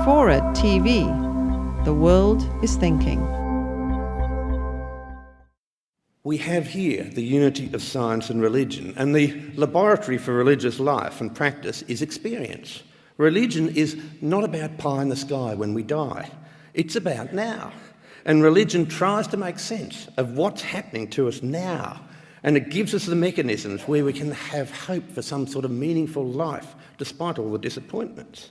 FORA.tv. The world is thinking. We have here the unity of science and religion, and the laboratory for religious life and practice is experience. Religion is not about pie in the sky when we die. It's about now. And religion tries to make sense of what's happening to us now, and it gives us the mechanisms where we can have hope for some sort of meaningful life, despite all the disappointments.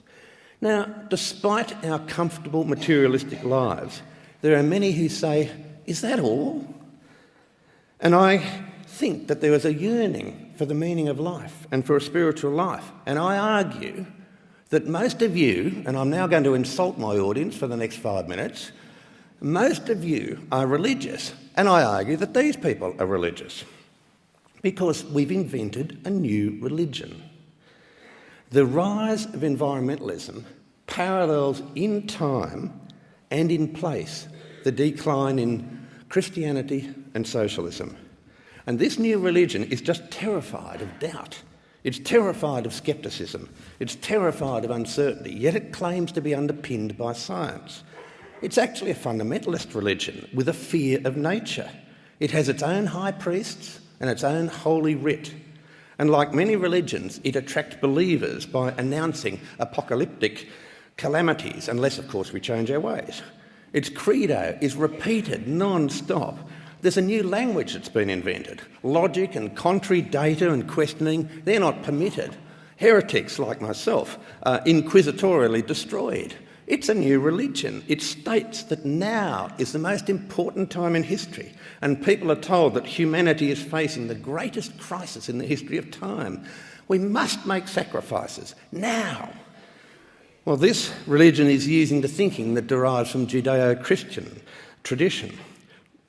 Now, despite our comfortable materialistic lives, there are many who say, is that all? And I think that there is a yearning for the meaning of life and for a spiritual life. And I argue that most of you, and I'm now going to insult my audience for the next 5 minutes, most of you are religious. And I argue that these people are religious because we've invented a new religion. The rise of environmentalism parallels in time and in place the decline in Christianity and socialism. And this new religion is just terrified of doubt. It's terrified of scepticism. It's terrified of uncertainty, yet it claims to be underpinned by science. It's actually a fundamentalist religion with a fear of nature. It has its own high priests and its own holy writ. And like many religions, it attracts believers by announcing apocalyptic calamities, unless, of course, we change our ways. Its credo is repeated non-stop. There's a new language that's been invented. Logic and contrary data and questioning, they're not permitted. Heretics like myself are inquisitorially destroyed. It's a new religion. It states that now is the most important time in history, and people are told that humanity is facing the greatest crisis in the history of time. We must make sacrifices now. Well, this religion is using the thinking that derives from Judeo-Christian tradition.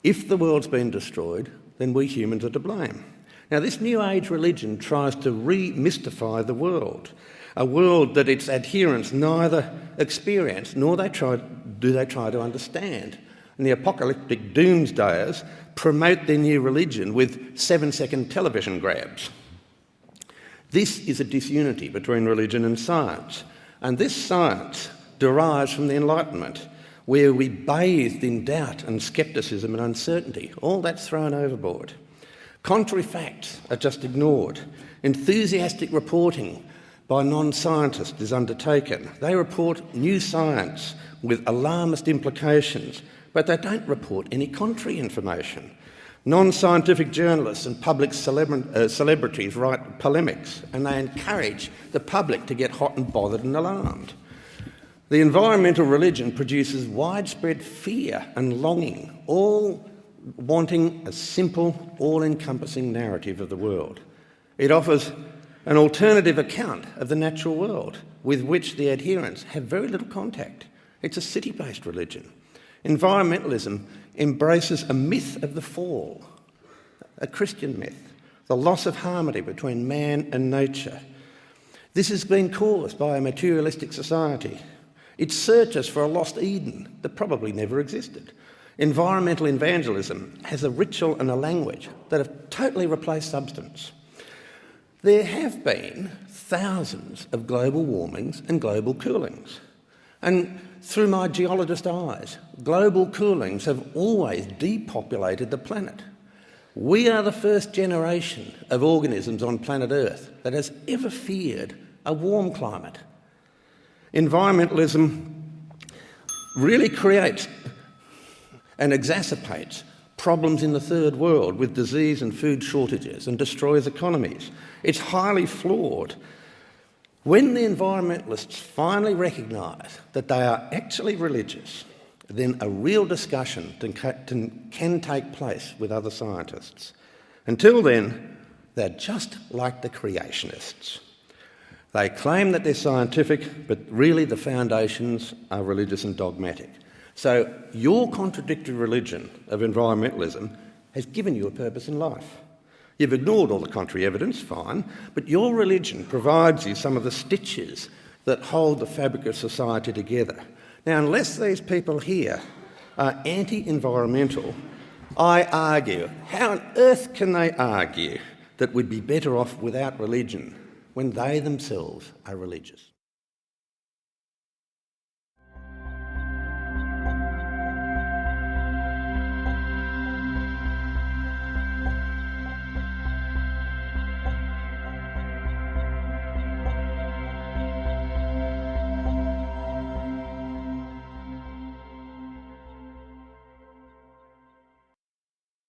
If the world's been destroyed, then we humans are to blame. Now, this New Age religion tries to re-mystify the world, a world that its adherents neither experience nor do they try to understand. And the apocalyptic doomsdayers promote their new religion with 7-second television grabs. This is a disunity between religion and science. And this science derives from the Enlightenment, where we bathed in doubt and scepticism and uncertainty. All that's thrown overboard. Contrary facts are just ignored. Enthusiastic reporting by non-scientists is undertaken. They report new science with alarmist implications, but they don't report any contrary information. Non-scientific journalists and public celebrities write polemics, and they encourage the public to get hot and bothered and alarmed. The environmental religion produces widespread fear and longing, all wanting a simple, all-encompassing narrative of the world. It offers an alternative account of the natural world with which the adherents have very little contact. It's a city-based religion. Environmentalism embraces a myth of the fall, a Christian myth, the loss of harmony between man and nature. This has been caused by a materialistic society. It searches for a lost Eden that probably never existed. Environmental evangelism has a ritual and a language that have totally replaced substance. There have been thousands of global warmings and global coolings. And through my geologist eyes, global coolings have always depopulated the planet. We are the first generation of organisms on planet Earth that has ever feared a warm climate. Environmentalism really creates and exacerbates problems in the third world with disease and food shortages and destroys economies. It's highly flawed. When the environmentalists finally recognise that they are actually religious, then a real discussion can take place with other scientists. Until then, they're just like the creationists. They claim that they're scientific, but really the foundations are religious and dogmatic. So your contradictory religion of environmentalism has given you a purpose in life. You've ignored all the contrary evidence, fine, but your religion provides you some of the stitches that hold the fabric of society together. Now, unless these people here are anti-environmental, I argue, how on earth can they argue that we'd be better off without religion when they themselves are religious?